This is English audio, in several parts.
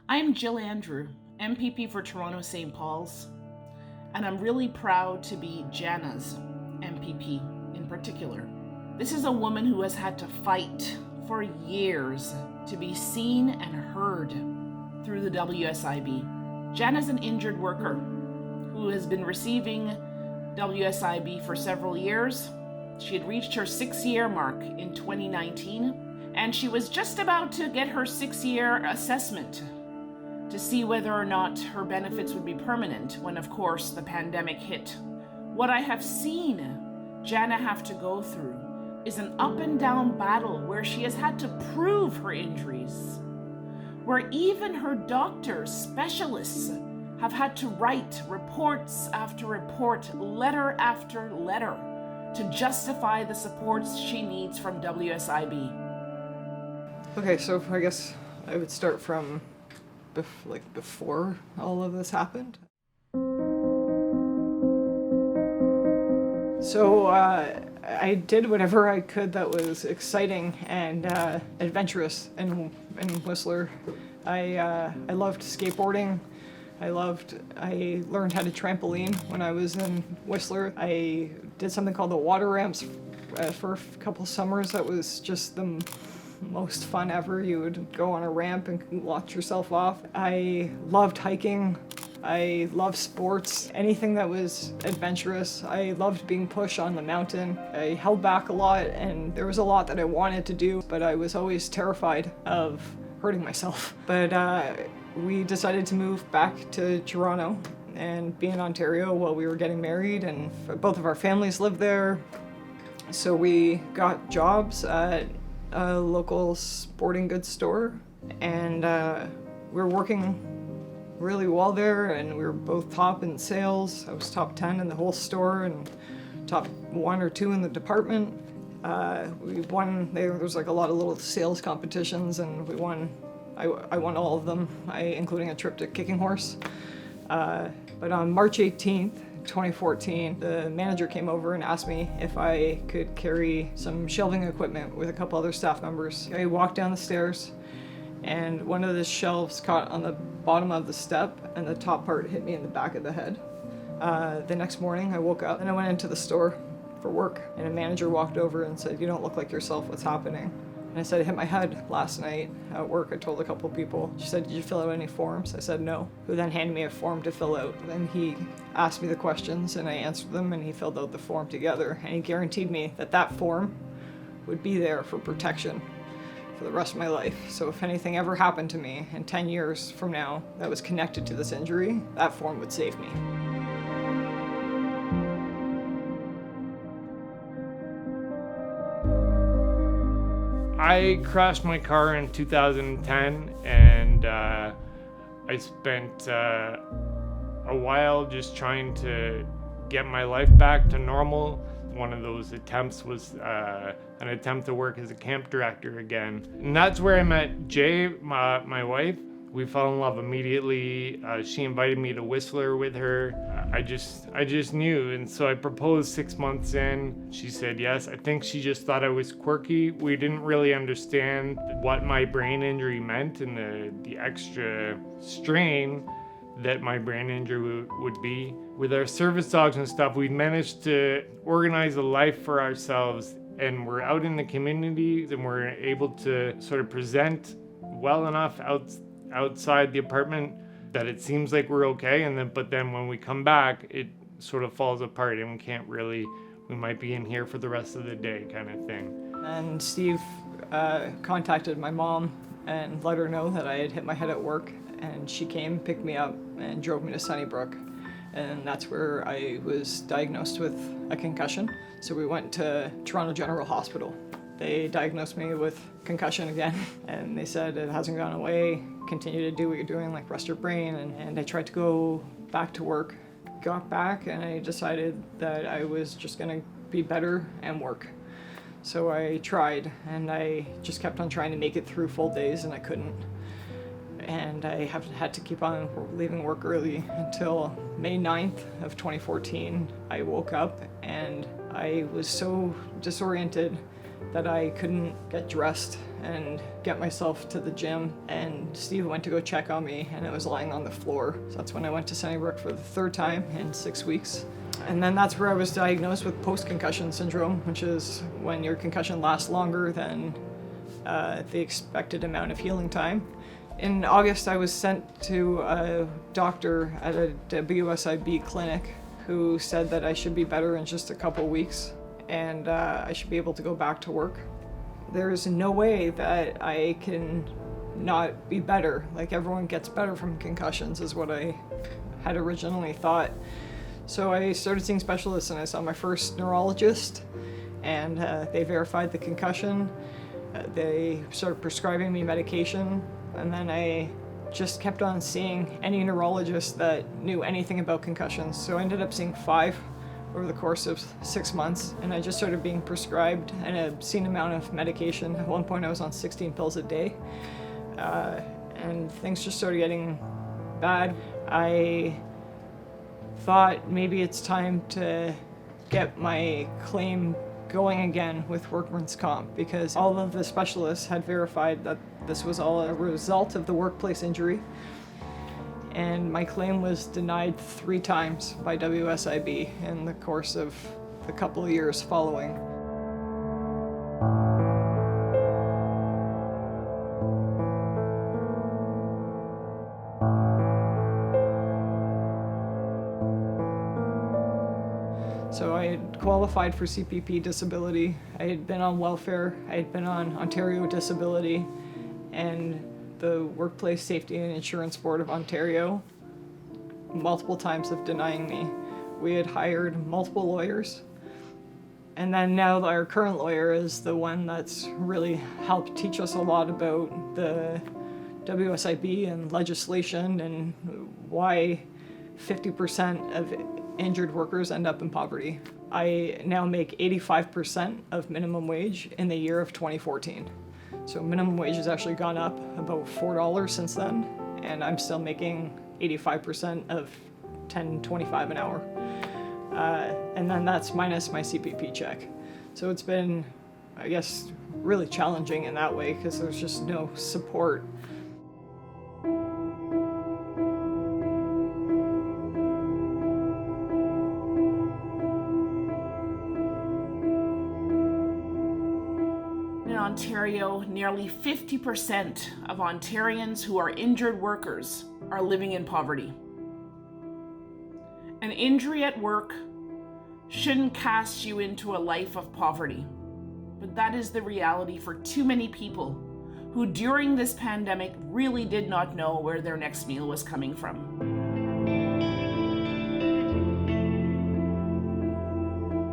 I'm Jill Andrew, MPP for Toronto St. Paul's, and I'm really proud to be Jana's MPP in particular. This is a woman who has had to fight for years to be seen and heard through the WSIB. Jana's an injured worker who has been receiving WSIB for several years. She had reached her 6-year mark in 2019, and she was just about to get her 6-year assessment to see whether or not her benefits would be permanent when, of course, the pandemic hit. What I have seen Jana have to go through is an up and down battle where she has had to prove her injuries, where even her doctors, specialists, have had to write reports after report, letter after letter, to justify the supports she needs from WSIB. Okay, so I guess I would start from before all of this happened. So I did whatever I could that was exciting and adventurous in Whistler. I loved skateboarding. I learned how to trampoline when I was in Whistler. I did something called the water ramps for a couple summers. That was just the most fun ever. You would go on a ramp and launch yourself off. I loved hiking. I loved sports, anything that was adventurous. I loved being pushed on the mountain. I held back a lot, and there was a lot that I wanted to do, but I was always terrified of hurting myself. But we decided to move back to Toronto and be in Ontario while we were getting married, and both of our families lived there. So we got jobs at a local sporting goods store, and we were working really well there, and we were both top in sales. I was top 10 in the whole store and top 1 or 2 in the department. We won, there was like a lot of little sales competitions, and we won. I won all of them, including a trip to Kicking Horse. But on March 18th, 2014, the manager came over and asked me if I could carry some shelving equipment with a couple other staff members. I walked down the stairs, and one of the shelves caught on the bottom of the step, and the top part hit me in the back of the head. The next morning, I woke up and I went into the store for work, and a manager walked over and said, "You don't look like yourself, what's happening?" And I said, "I hit my head last night at work." I told a couple people. She said, "Did you fill out any forms?" I said, "No." Who then handed me a form to fill out. Then he asked me the questions, and I answered them, and he filled out the form together. And he guaranteed me that that form would be there for protection for the rest of my life. So if anything ever happened to me in 10 years from now that was connected to this injury, that form would save me. I crashed my car in 2010, and I spent a while just trying to get my life back to normal. One of those attempts was an attempt to work as a camp director again. And that's where I met Jay, my wife. We fell in love immediately. She invited me to Whistler with her. I just knew, and so I proposed 6 months in. She said yes. I think she just thought I was quirky. We didn't really understand what my brain injury meant and the extra strain that my brain injury would be. With our service dogs and stuff, we managed to organize a life for ourselves, and we're out in the communities, and we're able to sort of present well enough outside the apartment that it seems like we're okay, but then when we come back, it sort of falls apart, and we might be in here for the rest of the day kind of thing. And Steve contacted my mom and let her know that I had hit my head at work, and she came, picked me up, and drove me to Sunnybrook. And that's where I was diagnosed with a concussion. So we went to Toronto General Hospital. They diagnosed me with concussion again, and they said it hasn't gone away. Continue to do what you're doing, like rest your brain. And I tried to go back to work. Got back, and I decided that I was just gonna be better and work. So I tried, and I just kept on trying to make it through full days, and I couldn't. And I had to keep on leaving work early until May 9th of 2014. I woke up, and I was so disoriented that I couldn't get dressed and get myself to the gym, and Steve went to go check on me and I was lying on the floor. So that's when I went to Sunnybrook for the third time in 6 weeks. And then that's where I was diagnosed with post-concussion syndrome, which is when your concussion lasts longer than the expected amount of healing time. In August, I was sent to a doctor at a WSIB clinic who said that I should be better in just a couple weeks and I should be able to go back to work. There is no way that I can not be better. Like, everyone gets better from concussions is what I had originally thought. So I started seeing specialists and I saw my first neurologist, and they verified the concussion. They started prescribing me medication, and then I just kept on seeing any neurologist that knew anything about concussions. So I ended up seeing 5 over the course of 6 months, and I just started being prescribed an obscene amount of medication. At one point I was on 16 pills a day, and things just started getting bad. I thought maybe it's time to get my claim going again with workman's comp, because all of the specialists had verified that this was all a result of the workplace injury, and my claim was denied 3 times by WSIB in the course of the couple of years following. So I had qualified for CPP disability, I had been on welfare, I had been on Ontario disability, and the Workplace Safety and Insurance Board of Ontario multiple times of denying me. We had hired multiple lawyers, and then now our current lawyer is the one that's really helped teach us a lot about the WSIB and legislation and why 50% of injured workers end up in poverty. I now make 85% of minimum wage in the year of 2014. So minimum wage has actually gone up about $4 since then, and I'm still making 85% of $10.25 an hour. And then that's minus my CPP check. So it's been, I guess, really challenging in that way because there's just no support. In Ontario, nearly 50% of Ontarians who are injured workers are living in poverty. An injury at work shouldn't cast you into a life of poverty, but that is the reality for too many people who during this pandemic really did not know where their next meal was coming from.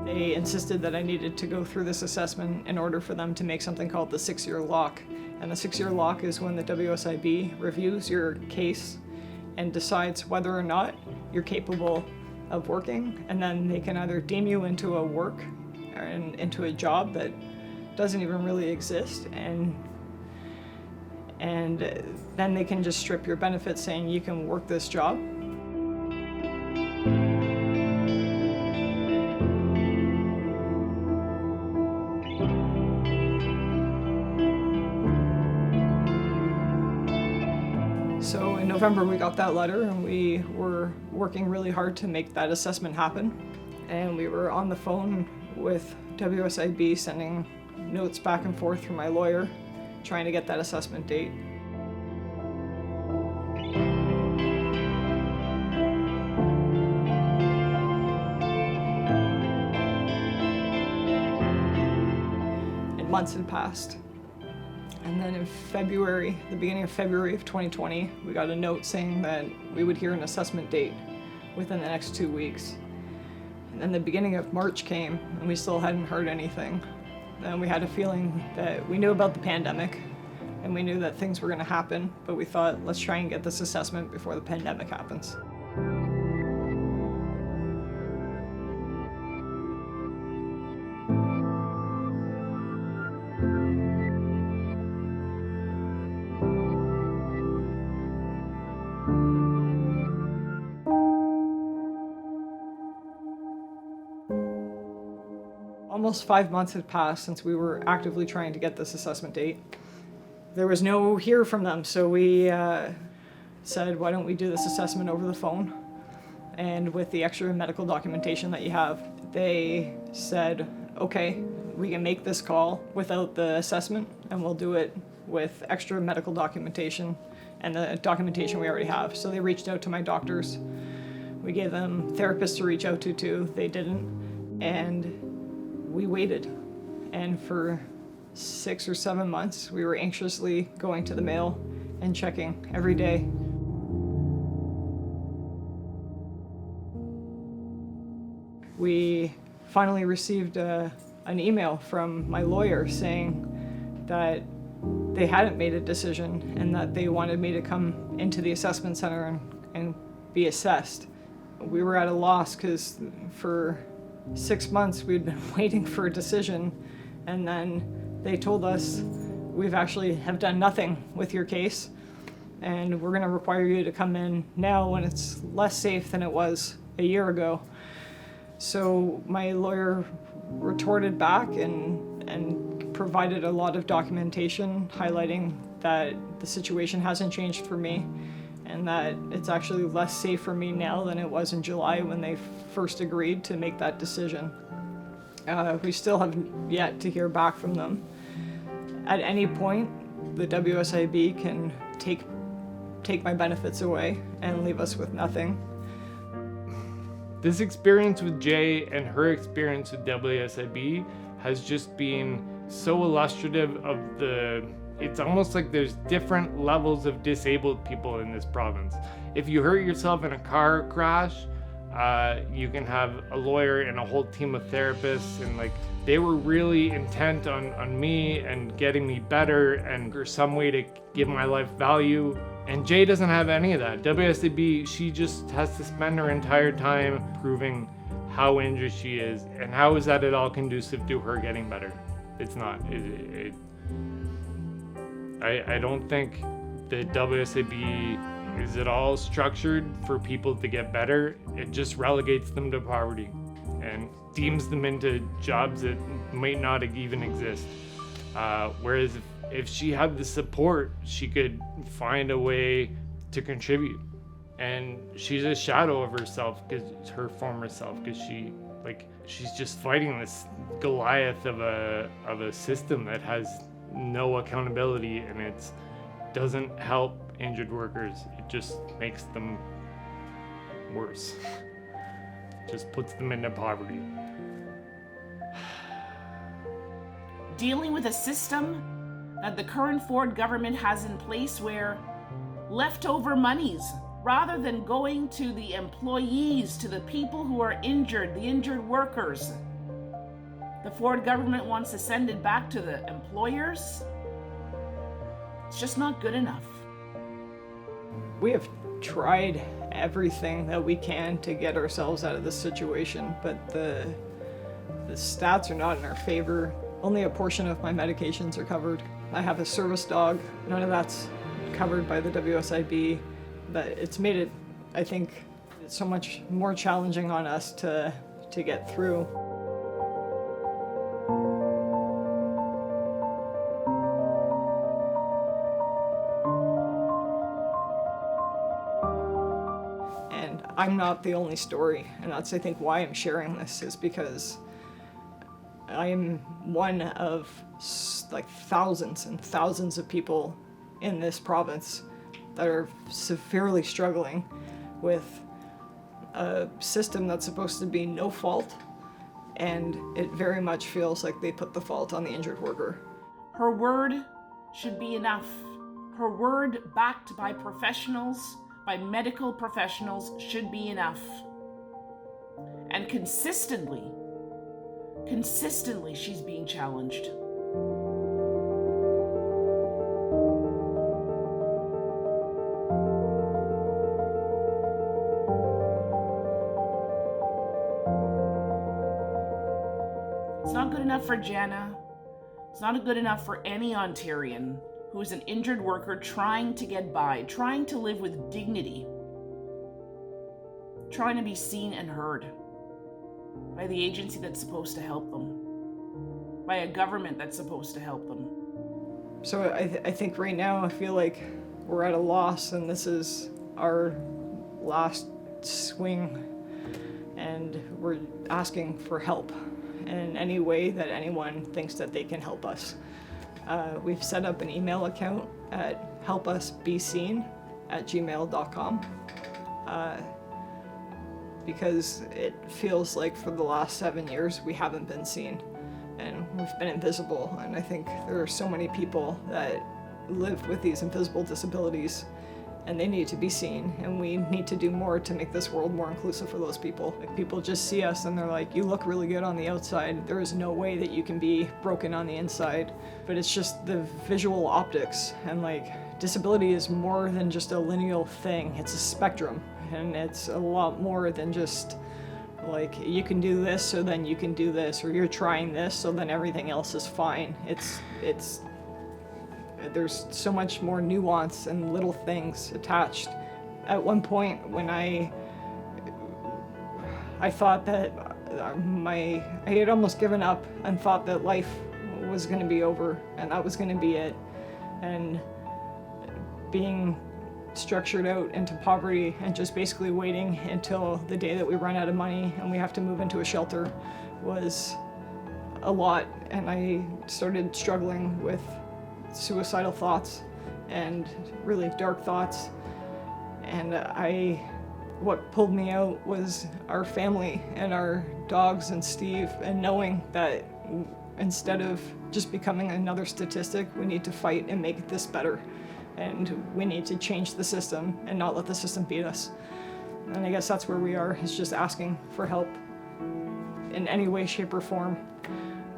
They insisted that I needed to go through this assessment in order for them to make something called the 6-year lock. And the 6-year lock is when the WSIB reviews your case and decides whether or not you're capable of working, and then they can either deem you into a work or into a job that doesn't even really exist, and then they can just strip your benefits saying you can work this job. So in November we got that letter, and we were working really hard to make that assessment happen. And we were on the phone with WSIB, sending notes back and forth through my lawyer, trying to get that assessment date. And months had passed. And then in February, the beginning of February of 2020, we got a note saying that we would hear an assessment date within the next 2 weeks. And then the beginning of March came, and we still hadn't heard anything. And we had a feeling that we knew about the pandemic, and we knew that things were going to happen, but we thought, let's try and get this assessment before the pandemic happens. Almost 5 months had passed since we were actively trying to get this assessment date. there was no hear from them, so we said, why don't we do this assessment over the phone? And with the extra medical documentation that you have, they said, okay, we can make this call without the assessment, and we'll do it with extra medical documentation and the documentation we already have. So they reached out to my doctors. We gave them therapists to reach out to too. They didn't. And we waited. And for 6 or 7 months, we were anxiously going to the mail and checking every day. We finally received an email from my lawyer saying that they hadn't made a decision and that they wanted me to come into the assessment center and be assessed. We were at a loss because for 6 months we'd been waiting for a decision, and then they told us, we've actually have done nothing with your case, and we're going to require you to come in now when it's less safe than it was a year ago. So my lawyer retorted back and provided a lot of documentation highlighting that the situation hasn't changed for me and that it's actually less safe for me now than it was in July when they first agreed to make that decision. We still have yet to hear back from them. At any point, the WSIB can take my benefits away and leave us with nothing. This experience with Jay and her experience with WSIB has just been so illustrative of it's almost like there's different levels of disabled people in this province. If you hurt yourself in a car crash, you can have a lawyer and a whole team of therapists, and like they were really intent on me and getting me better and or some way to give my life value. And Jay doesn't have any of that. WSIB, she just has to spend her entire time proving how injured she is, and how is that at all conducive to her getting better? It's not. I don't think the WSIB is at all structured for people to get better. It just relegates them to poverty and deems them into jobs that might not even exist. Whereas if she had the support, she could find a way to contribute. And she's a shadow of herself, her former self, because she's just fighting this Goliath of a system that has no accountability, and it doesn't help injured workers. It just makes them worse. Just puts them into poverty. Dealing with a system that the current Ford government has in place where leftover monies, rather than going to the employees, to the people who are injured, the injured workers, the Ford government wants to send it back to the employers. It's just not good enough. We have tried everything that we can to get ourselves out of this situation, but the stats are not in our favor. Only a portion of my medications are covered. I have a service dog. None of that's covered by the WSIB. But it's made it, I think, so much more challenging on us to get through. And I'm not the only story, and that's, I think, why I'm sharing this, is because I'm one of like thousands and thousands of people in this province that are severely struggling with a system that's supposed to be no fault, and it very much feels like they put the fault on the injured worker. Her word should be enough. Her word, backed by professionals, by medical professionals, should be enough. And consistently, she's being challenged. It's not good enough for Jana. It's not good enough for any Ontarian who is an injured worker trying to get by, trying to live with dignity, trying to be seen and heard by the agency that's supposed to help them, by a government that's supposed to help them. So I think right now I feel like we're at a loss, and this is our last swing, and we're asking for help in any way that anyone thinks that they can help us. We've set up an email account at helpusbeseen@gmail.com because it feels like for the last 7 years we haven't been seen and we've been invisible, and I think there are so many people that live with these invisible disabilities and they need to be seen, and we need to do more to make this world more inclusive for those people. Like, people just see us and they're like, you look really good on the outside, there is no way that you can be broken on the inside. But it's just the visual optics, and like, disability is more than just a lineal thing, it's a spectrum, and it's a lot more than just like, you can do this so then you can do this, or you're trying this so then everything else is fine. There's so much more nuance and little things attached. At one point when I thought that I had almost given up and thought that life was going to be over and that was going to be it. And being structured out into poverty and just basically waiting until the day that we run out of money and we have to move into a shelter was a lot. And I started struggling with suicidal thoughts and really dark thoughts, and what pulled me out was our family and our dogs and Steve, and knowing that instead of just becoming another statistic, we need to fight and make this better, and we need to change the system and not let the system beat us. And I guess that's where we are, is just asking for help in any way, shape, or form.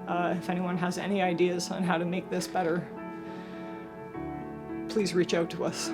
If anyone has any ideas on how to make this better, please reach out to us.